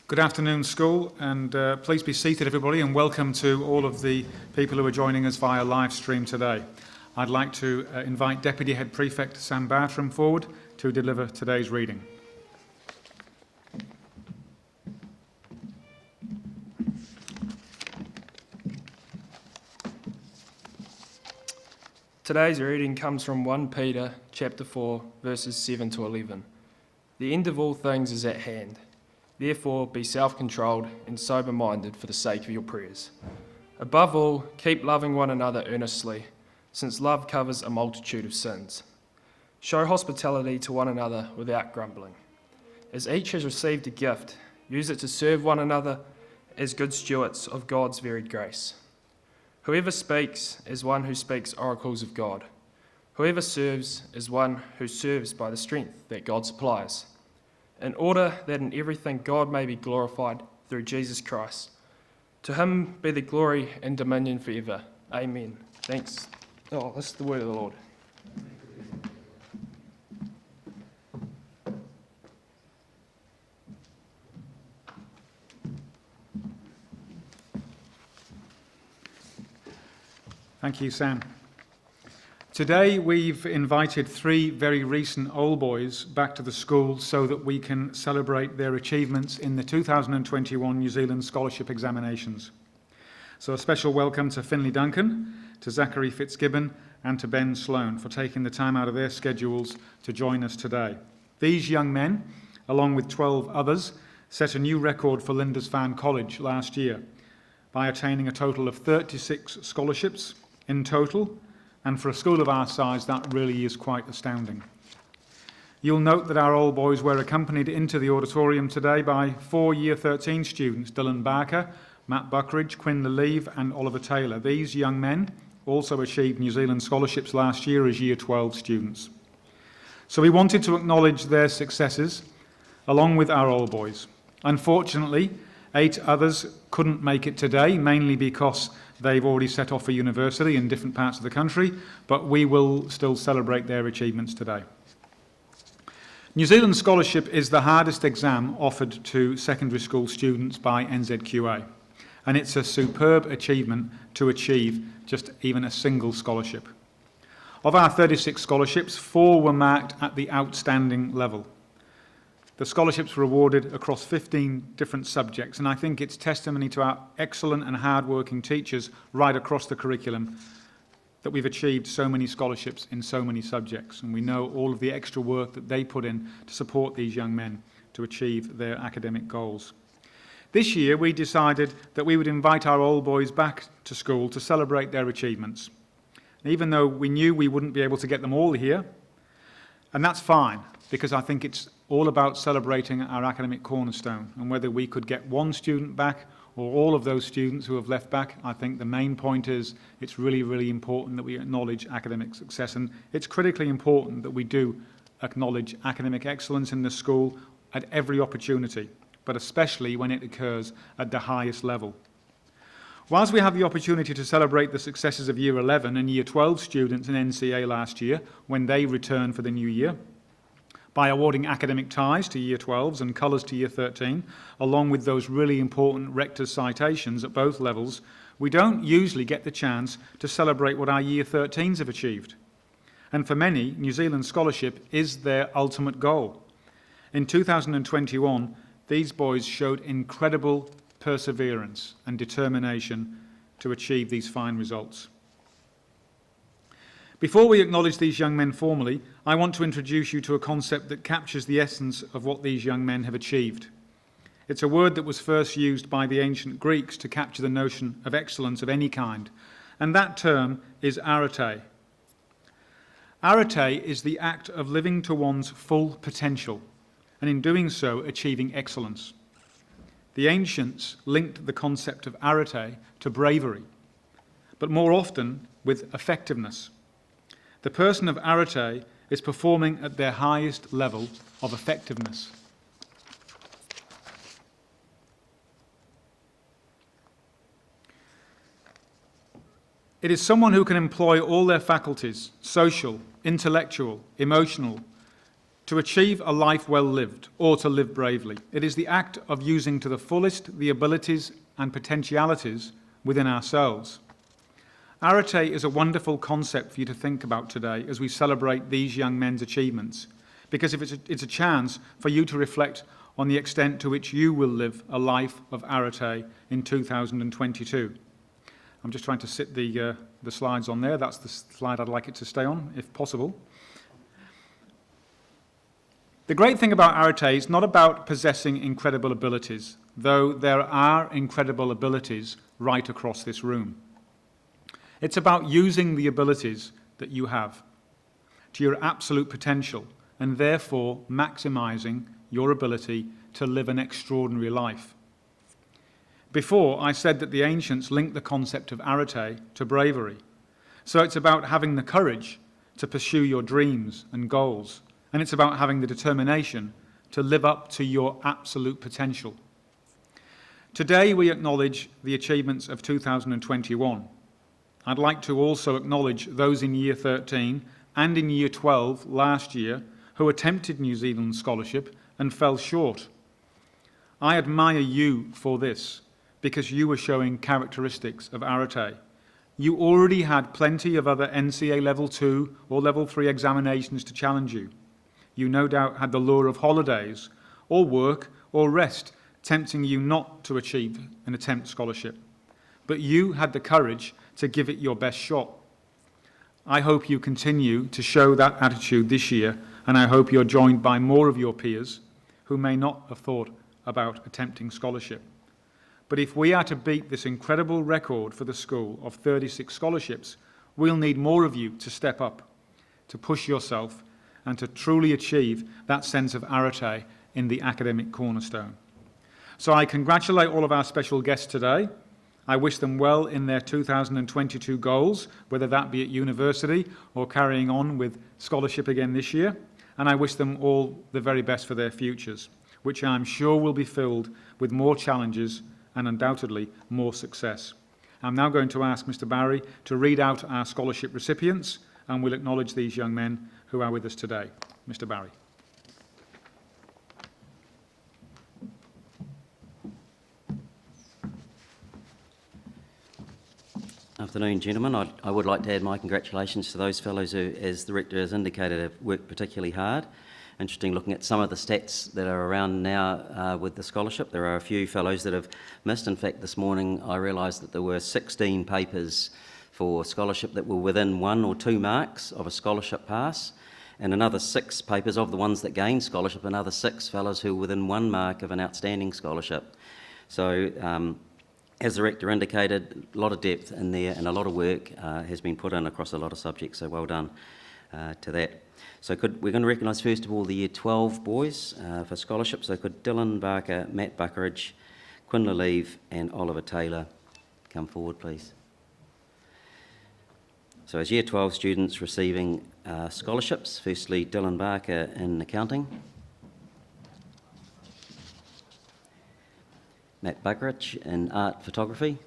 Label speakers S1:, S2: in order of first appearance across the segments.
S1: Good afternoon, school, and please be seated, everybody, and welcome to all of the people who are joining us via live stream today. I'd like to invite Deputy Head Prefect Sam Bartram forward to deliver today's reading.
S2: Today's reading comes from 1 Peter chapter 4, verses 7 to 11. The end of all things is at hand. Therefore, be self-controlled and sober-minded for the sake of your prayers. Above all, keep loving one another earnestly, since love covers a multitude of sins. Show hospitality to one another without grumbling. As each has received a gift, use it to serve one another as good stewards of God's varied grace. Whoever speaks is one who speaks oracles of God. Whoever serves is one who serves by the strength that God supplies, in order that in everything God may be glorified through Jesus Christ. To him be the glory and dominion forever. Amen. Thanks. Oh, this is the word of the Lord.
S1: Thank you, Sam. Today we've invited 3 very recent old boys back to the school so that we can celebrate their achievements in the 2021 New Zealand Scholarship Examinations. So a special welcome to Finley Duncan, to Zachary Fitzgibbon and to Ben Sloan for taking the time out of their schedules to join us today. These young men, along with 12 others, set a new record for Lindisfarne College last year by attaining a total of 36 scholarships in total. And for a school of our size, that really is quite astounding. You'll note that our old boys were accompanied into the auditorium today by 4 Year 13 students, Dylan Barker, Matt Buckridge, Quinn Lelieve and Oliver Taylor. These young men also achieved New Zealand scholarships last year as Year 12 students. So we wanted to acknowledge their successes along with our old boys. Unfortunately, 8 others couldn't make it today, mainly because they've already set off for university in different parts of the country, but we will still celebrate their achievements today. New Zealand Scholarship is the hardest exam offered to secondary school students by NZQA, and it's a superb achievement to achieve just even a single scholarship. Of our 36 scholarships, 4 were marked at the outstanding level. The scholarships were awarded across 15 different subjects, and I think it's testimony to our excellent and hard-working teachers right across the curriculum that we've achieved so many scholarships in so many subjects, and we know all of the extra work that they put in to support these young men to achieve their academic goals. This year, we decided that we would invite our old boys back to school to celebrate their achievements, even though we knew we wouldn't be able to get them all here, and that's fine, because I think it's all about celebrating our academic cornerstone, and whether we could get 1 student back or all of those students who have left back, I think the main point is it's really, really important that we acknowledge academic success, and it's critically important that we do acknowledge academic excellence in the school at every opportunity, but especially when it occurs at the highest level. Whilst we have the opportunity to celebrate the successes of Year 11 and Year 12 students in NCA last year when they return for the new year, by awarding academic ties to Year 12s and colours to Year 13, along with those really important rector's citations at both levels, we don't usually get the chance to celebrate what our Year 13s have achieved. And for many, New Zealand Scholarship is their ultimate goal. In 2021, these boys showed incredible perseverance and determination to achieve these fine results. Before we acknowledge these young men formally, I want to introduce you to a concept that captures the essence of what these young men have achieved. It's a word that was first used by the ancient Greeks to capture the notion of excellence of any kind, and that term is arete. Arete is the act of living to one's full potential, and in doing so, achieving excellence. The ancients linked the concept of arete to bravery, but more often with effectiveness. The person of arete is performing at their highest level of effectiveness. It is someone who can employ all their faculties, social, intellectual, emotional, To achieve a life well lived, or to live bravely, it is the act of using to the fullest the abilities and potentialities within ourselves. Arete is a wonderful concept for you to think about today as we celebrate these young men's achievements, because it's a chance for you to reflect on the extent to which you will live a life of arete in 2022. I'm just trying to sit the slides on there. That's the slide I'd like it to stay on, if possible. The great thing about arete is not about possessing incredible abilities, though there are incredible abilities right across this room. It's about using the abilities that you have to your absolute potential and therefore maximizing your ability to live an extraordinary life. Before, I said that the ancients linked the concept of arete to bravery. So it's about having the courage to pursue your dreams and goals, and it's about having the determination to live up to your absolute potential. Today we acknowledge the achievements of 2021. I'd like to also acknowledge those in Year 13 and in Year 12 last year who attempted New Zealand scholarship and fell short. I admire you for this, because you were showing characteristics of arete. You already had plenty of other NCA Level 2 or Level 3 examinations to challenge you. You no doubt had the lure of holidays, or work, or rest, tempting you not to achieve an attempt scholarship. But you had the courage to give it your best shot. I hope you continue to show that attitude this year, and I hope you're joined by more of your peers who may not have thought about attempting scholarship. But if we are to beat this incredible record for the school of 36 scholarships, we'll need more of you to step up, to push yourself, and to truly achieve that sense of arete in the academic cornerstone. So I congratulate all of our special guests today. I wish them well in their 2022 goals, whether that be at university or carrying on with scholarship again this year. And I wish them all the very best for their futures, which I'm sure will be filled with more challenges and undoubtedly more success. I'm now going to ask Mr. Barry to read out our scholarship recipients, and we'll acknowledge these young men who are with us today. Mr. Barry.
S3: Afternoon, gentlemen. I would like to add my congratulations to those fellows who, as the Rector has indicated, have worked particularly hard. Interesting looking at some of the stats that are around now with the scholarship. There are a few fellows that have missed. In fact, this morning I realised that there were 16 papers for scholarship that were within 1 or 2 marks of a scholarship pass, and another 6 papers of the ones that gained scholarship, another 6 fellows who were within 1 mark of an outstanding scholarship. So, as the Rector indicated, a lot of depth in there and a lot of work has been put in across a lot of subjects, so well done to that. So we're going to recognise first of all the Year 12 boys for scholarship. So could Dylan Barker, Matt Buckeridge, Quinn Lalive and Oliver Taylor come forward, please. So as Year 12 students receiving scholarships, firstly Dylan Barker in accounting, Matt Buckeridge in art photography,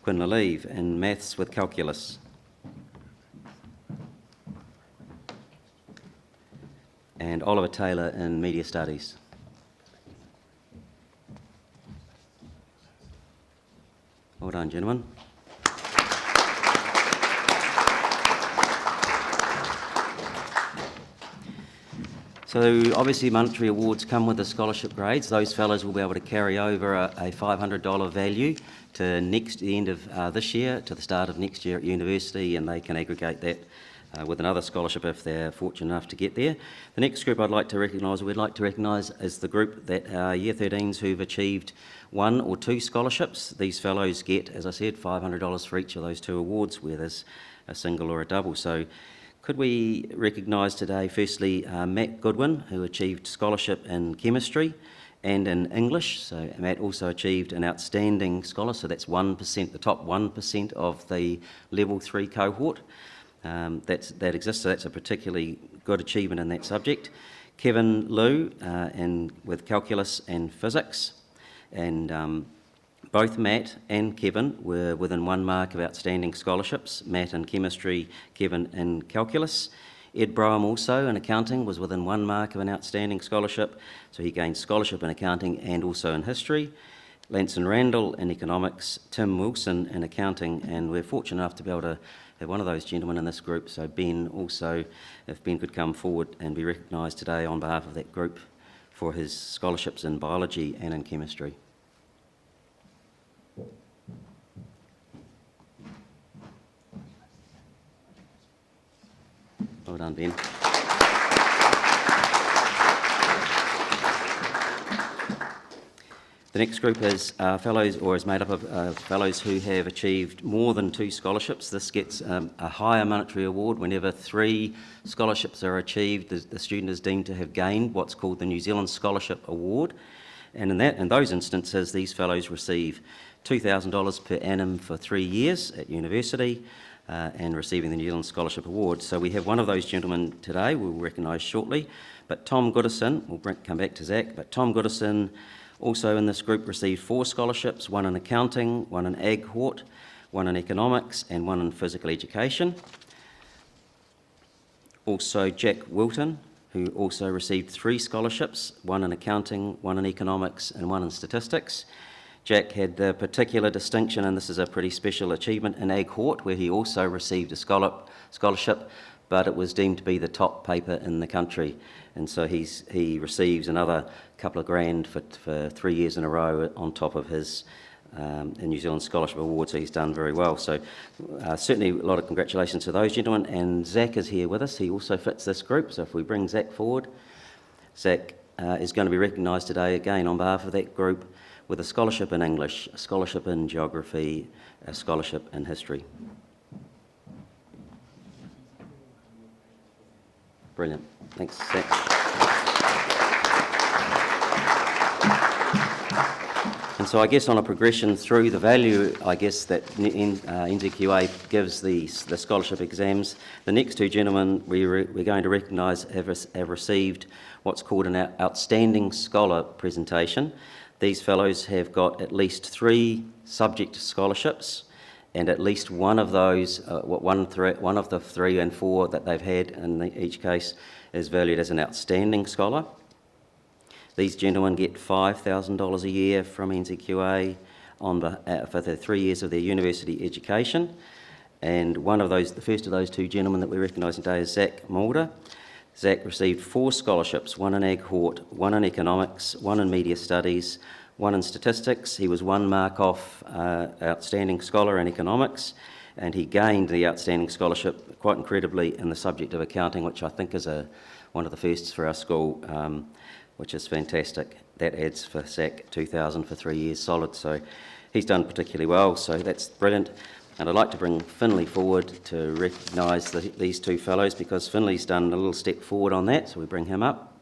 S3: Quinn Lalive in maths with calculus, and Oliver Taylor in media studies. Well done, gentlemen. So obviously monetary awards come with the scholarship grades. Those fellows will be able to carry over a $500 value to the end of this year, to the start of next year at university, and they can aggregate that with another scholarship if they're fortunate enough to get there. The next group we'd like to recognise is the group that are Year 13s who've achieved 1 or 2 scholarships. These fellows get, as I said, $500 for each of those 2 awards, whether it's a single or a double. So could we recognise today, firstly, Matt Goodwin, who achieved scholarship in chemistry and in English. So Matt also achieved an outstanding scholar, so that's 1%, the top 1% of the Level 3 cohort that exists, so that's a particularly good achievement in that subject. Kevin Liu with calculus and physics, and both Matt and Kevin were within 1 mark of outstanding scholarships, Matt in chemistry, Kevin in calculus. Ed Broham also in accounting was within 1 mark of an outstanding scholarship, so he gained scholarship in accounting and also in history. Lanson Randall in economics, Tim Wilson in accounting, and we're fortunate enough to be able to have one of those gentlemen in this group, so Ben also, if Ben could come forward and be recognised today on behalf of that group for his scholarships in biology and in chemistry. Well done, Ben. The next group is fellows, or is made up of fellows who have achieved more than 2 scholarships. This gets a higher monetary award. Whenever 3 scholarships are achieved, the student is deemed to have gained what's called the New Zealand Scholarship Award. And in those instances, these fellows receive $2,000 per annum for 3 years at university and receiving the New Zealand Scholarship Award. So we have one of those gentlemen today we'll recognise shortly. But Tom Goodison, we'll come back to Zach, but Tom Goodison also in this group received 4 scholarships, 1 in accounting, 1 in ag hort, 1 in economics and 1 in physical education. Also Jack Wilton, who also received 3 scholarships, 1 in accounting, 1 in economics and 1 in statistics. Jack had the particular distinction, and this is a pretty special achievement, in ag hort, where he also received a scholarship, but it was deemed to be the top paper in the country. And so he receives another couple of grand for 3 years in a row on top of his New Zealand Scholarship Award, so he's done very well. So certainly a lot of congratulations to those gentlemen. And Zach is here with us. He also fits this group, so if we bring Zach forward. Zach is going to be recognised today again on behalf of that group with a scholarship in English, a scholarship in geography, a scholarship in history. Brilliant. Thanks, Zach. And so I guess on a progression through the value, I guess, that NZQA gives the scholarship exams, the next 2 gentlemen we're going to recognise have received what's called an Outstanding Scholar presentation. These fellows have got at least 3 subject scholarships, and at least one of those, one of the 3 and 4 that they've had in each case is valued as an outstanding scholar. These gentlemen get $5,000 a year from NZQA for the 3 years of their university education. And the first of those 2 gentlemen that we're recognising today is Zach Mulder. Zach received 4 scholarships, 1 in ag hort, 1 in economics, 1 in media studies, 1 in statistics. He was 1 mark off outstanding scholar in economics, and he gained the outstanding scholarship quite incredibly in the subject of accounting, which I think is one of the firsts for our school, which is fantastic. That adds for Zach $2,000 for 3 years solid, so he's done particularly well, so that's brilliant. And I'd like to bring Finley forward to recognise these 2 fellows, because Finley's done a little step forward on that, so we bring him up.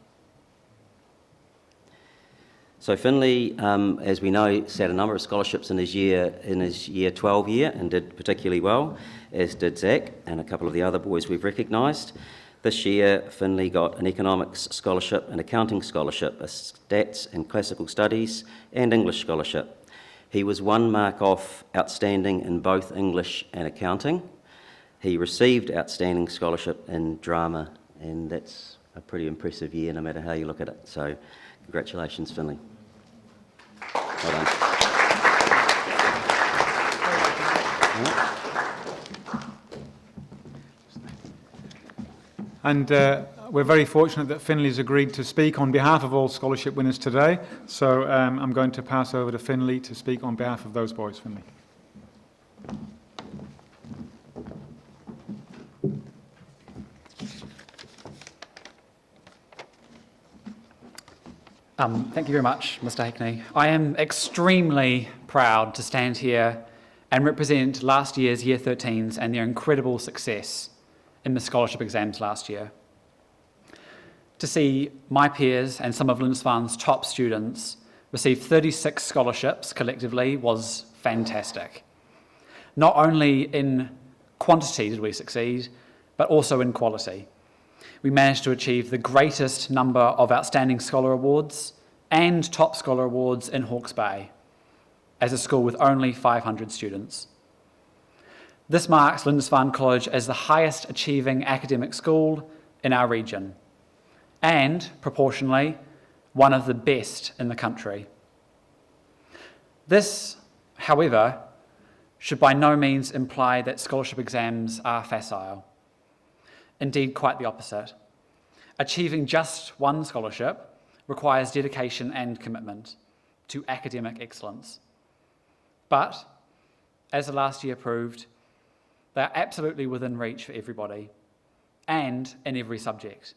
S3: So Finley, as we know, had a number of scholarships in his year 12 year and did particularly well, as did Zach and a couple of the other boys we've recognised. This year, Finley got an economics scholarship, an accounting scholarship, a stats and classical studies and English scholarship. He was 1 mark off outstanding in both English and accounting. He received outstanding scholarship in drama, and that's a pretty impressive year no matter how you look at it. So congratulations, Finley. Well done.
S1: And we're very fortunate that Finley's agreed to speak on behalf of all scholarship winners today. So I'm going to pass over to Finley to speak on behalf of those boys. Finley.
S4: Thank you very much, Mr. Hackney. I am extremely proud to stand here and represent last year's Year 13s and their incredible success in the scholarship exams last year. To see my peers and some of Lindisfarne's top students receive 36 scholarships collectively was fantastic. Not only in quantity did we succeed, but also in quality. We managed to achieve the greatest number of Outstanding Scholar Awards and Top Scholar Awards in Hawke's Bay, as a school with only 500 students. This marks Lindisfarne College as the highest achieving academic school in our region, and, proportionally, one of the best in the country. This, however, should by no means imply that scholarship exams are facile. Indeed, quite the opposite. Achieving just one scholarship requires dedication and commitment to academic excellence. But, as the last year proved, they are absolutely within reach for everybody, and in every subject.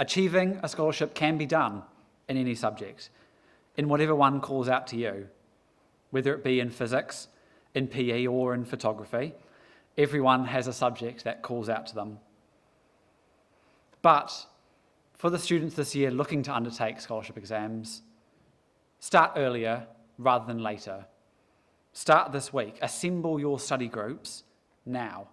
S4: Achieving a scholarship can be done in any subject, in whatever one calls out to you, whether it be in physics, in PE, or in photography. Everyone has a subject that calls out to them. But for the students this year looking to undertake scholarship exams, start earlier rather than later. Start this week. Assemble your study groups now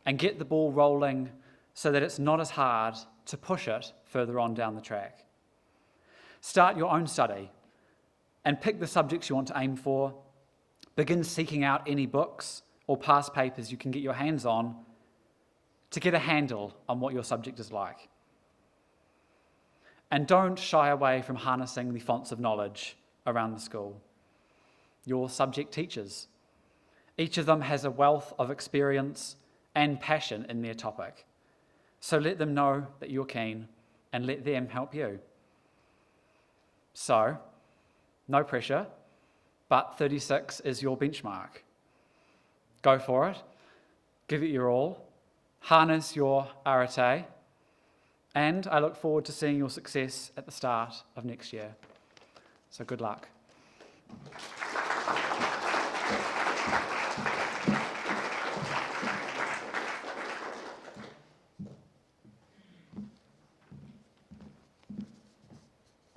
S4: and get the ball rolling so that it's not as hard to push it further on down the track. Start your own study and pick the subjects you want to aim for. Begin seeking out any books or past papers you can get your hands on to get a handle on what your subject is like. And don't shy away from harnessing the fonts of knowledge around the school. Your subject teachers. Each of them has a wealth of experience and passion in their topic. So let them know that you're keen and let them help you. So, no pressure, but 36 is your benchmark. Go for it, give it your all, harness your arete, and I look forward to seeing your success at the start of next year. So good luck.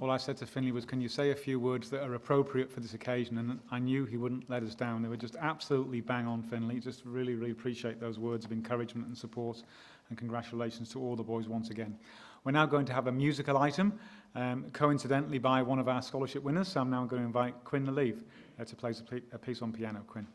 S1: All I said to Finley was, can you say a few words that are appropriate for this occasion? And I knew he wouldn't let us down. They were just absolutely bang on, Finley. Just really, really appreciate those words of encouragement and support. And congratulations to all the boys once again. We're now going to have a musical item, coincidentally by one of our scholarship winners. So I'm now going to invite Quinn Lalive to play a piece on piano. Quinn.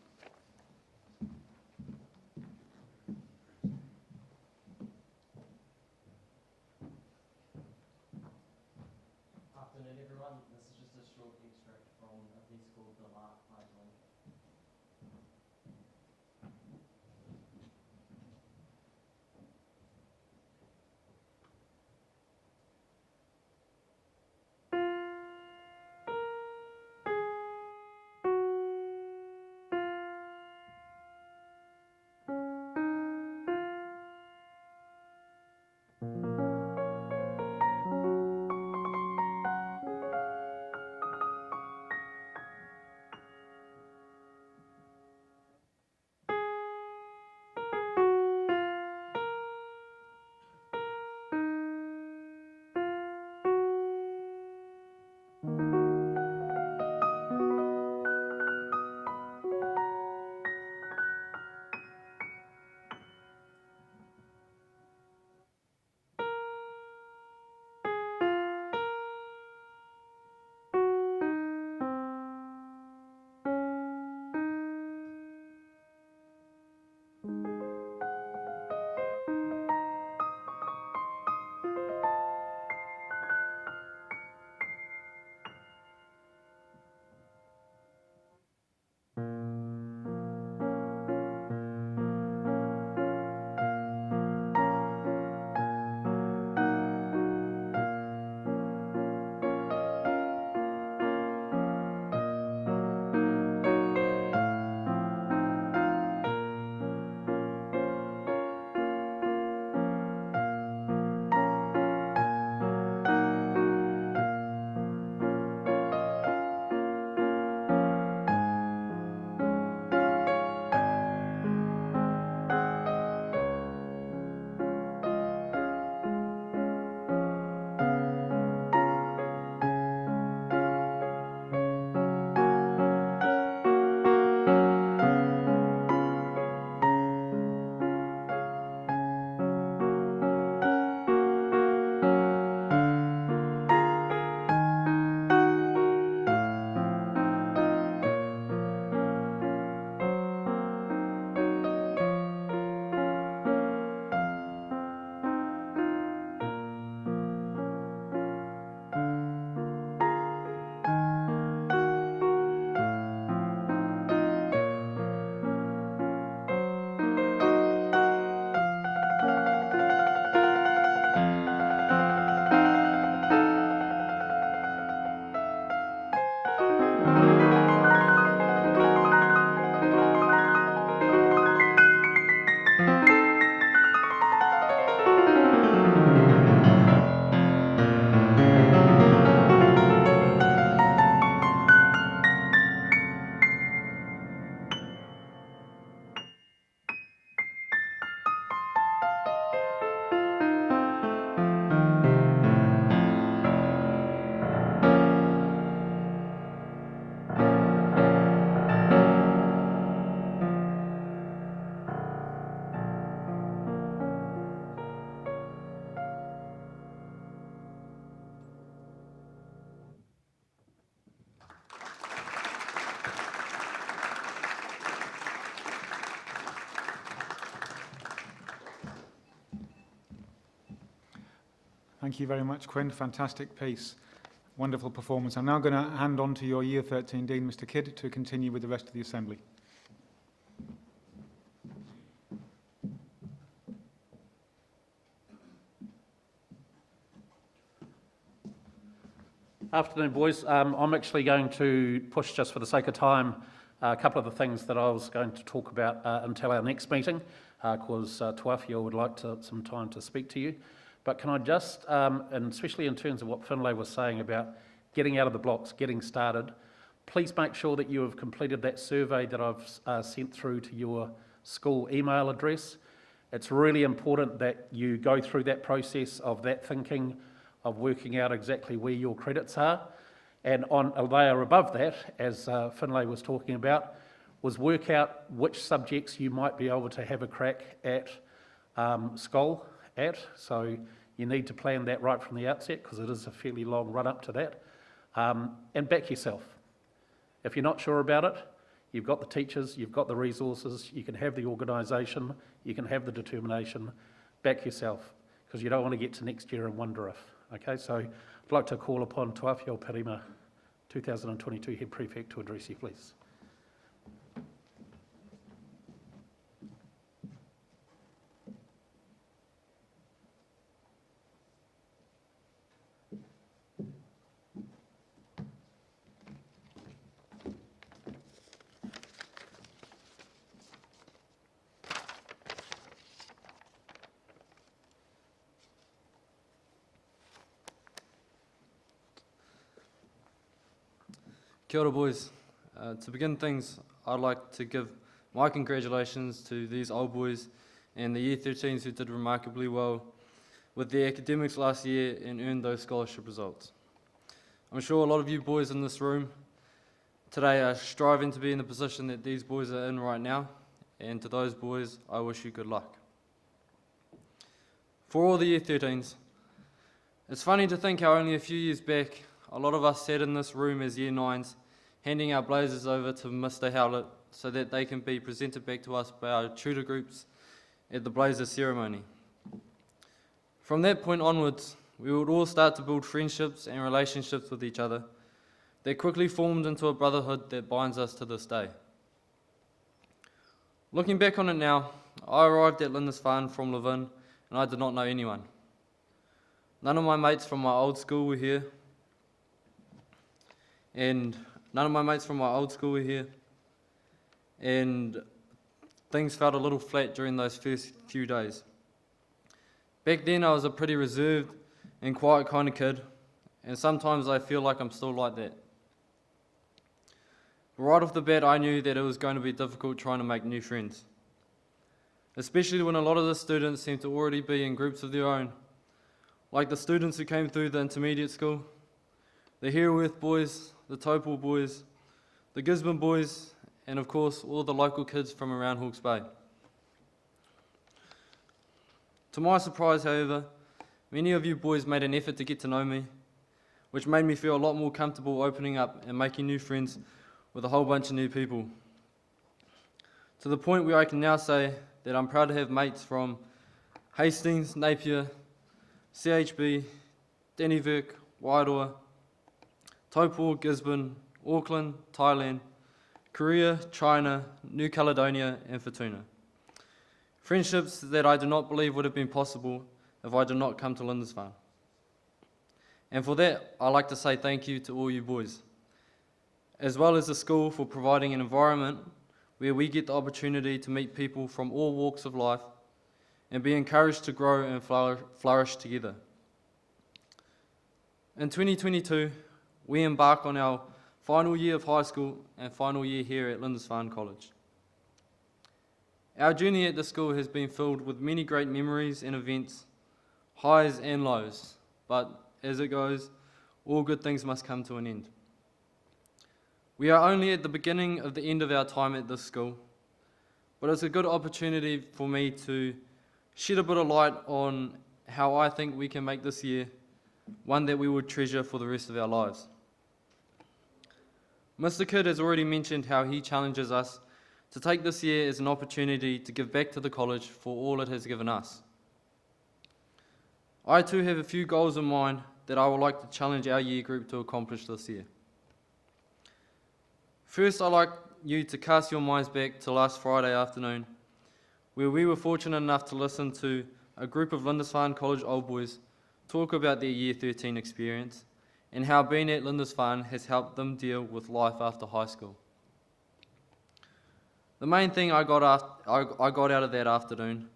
S5: Afternoon, everyone. This is just a short extract from a piece called The Lark by Wilton.
S1: Thank you very much, Quinn. Fantastic piece. Wonderful performance. I'm now going to hand on to your Year 13 Dean, Mr. Kidd, to continue with the rest of the Assembly.
S6: Afternoon, boys. I'm actually going to push, just for the sake of time, a couple of the things that I was going to talk about until our next meeting, because Tuafia would like some time to speak to you. But can I just, and especially in terms of what Finlay was saying about getting out of the blocks, getting started, please make sure that you have completed that survey that I've sent through to your school email address. It's really important that you go through that process of that thinking, of working out exactly where your credits are. And on a layer above that, as Finlay was talking about, was work out which subjects you might be able to have a crack at SCOL at. So you need to plan that right from the outset, because it is a fairly long run up to that. And back yourself. If you're not sure about it, you've got the teachers, you've got the resources, you can have the organisation, you can have the determination. Back yourself, because you don't want to get to next year and wonder if. Okay, so I'd like to call upon Tuafia Pirima, 2022 Head Prefect, to address you, please.
S5: Kia ora, boys. To begin things, I'd like to give my congratulations to these old boys and the Year 13s who did remarkably well with their academics last year and earned those scholarship results. I'm sure a lot of you boys in this room today are striving to be in the position that these boys are in right now, and to those boys, I wish you good luck. For all the Year 13s, it's funny to think how only a few years back, a lot of us sat in this room as Year 9s, handing our blazers over to Mr. Howlett so that they can be presented back to us by our tutor groups at the blazer ceremony. From that point onwards, we would all start to build friendships and relationships with each other that quickly formed into a brotherhood that binds us to this day. Looking back on it now, I arrived at Lindisfarne from Levin and I did not know anyone. None of my mates from my old school were here, and things felt a little flat during those first few days. Back then I was a pretty reserved and quiet kind of kid, and sometimes I feel like I'm still like that. Right off the bat I knew that it was going to be difficult trying to make new friends, especially when a lot of the students seemed to already be in groups of their own, like the students who came through the intermediate school, the Hereworth boys, the Topol boys, the Gisborne boys, and of course all the local kids from around Hawke's Bay. To my surprise, however, many of you boys made an effort to get to know me, which made me feel a lot more comfortable opening up and making new friends with a whole bunch of new people. To the point where I can now say that I'm proud to have mates from Hastings, Napier, CHB, Dennyverk, Wairoa, Taupo, Gisborne, Auckland, Thailand, Korea, China, New Caledonia and Fortuna. Friendships that I do not believe would have been possible if I did not come to Lindisfarne. And for that, I'd like to say thank you to all you boys, as well as the school for providing an environment where we get the opportunity to meet people from all walks of life and be encouraged to grow and flourish together. In 2022, we embark on our final year of high school and final year here at Lindisfarne College. Our journey at the school has been filled with many great memories and events, highs and lows, but as it goes, all good things must come to an end. We are only at the beginning of the end of our time at this school, but it's a good opportunity for me to shed a bit of light on how I think we can make this year one that we would treasure for the rest of our lives. Mr. Kidd has already mentioned how he challenges us to take this year as an opportunity to give back to the college for all it has given us. I too have a few goals in mind that I would like to challenge our year group to accomplish this year. First, I'd like you to cast your minds back to last Friday afternoon, where we were fortunate enough to listen to a group of Lindisfarne College old boys talk about their Year 13 experience and how being at Lindisfarne has helped them deal with life after high school. The main thing I got out of that afternoon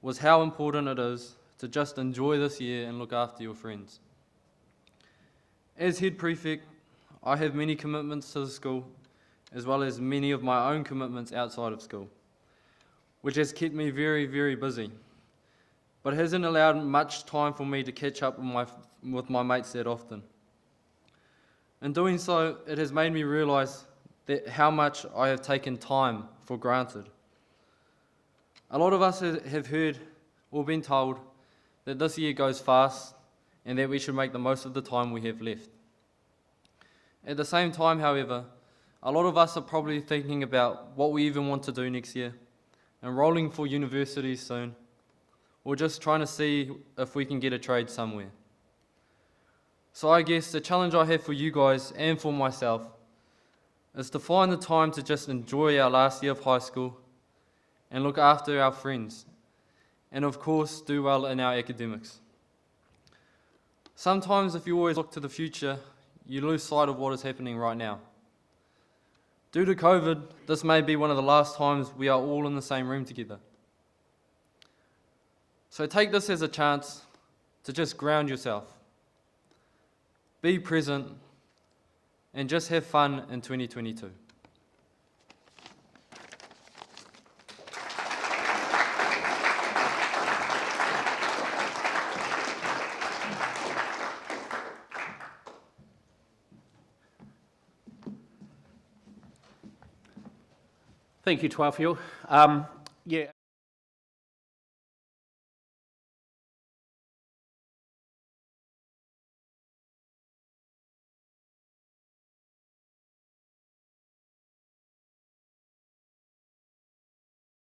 S5: was how important it is to just enjoy this year and look after your friends. As head prefect, I have many commitments to the school, as well as many of my own commitments outside of school, which has kept me very, very busy, but hasn't allowed much time for me to catch up with my mates that often. In doing so, it has made me realise that how much I have taken time for granted. A lot of us have heard or been told that this year goes fast and that we should make the most of the time we have left. At the same time, however, a lot of us are probably thinking about what we even want to do next year, enrolling for university soon, or just trying to see if we can get a trade somewhere. So I guess the challenge I have for you guys and for myself is to find the time to just enjoy our last year of high school and look after our friends, and of course do well in our academics. Sometimes if you always look to the future, you lose sight of what is happening right now. Due to COVID, this may be one of the last times we are all in the same room together. So take this as a chance to just ground yourself, be present, and just have fun in 2022.
S6: Thank you, Tuafiu. Yeah,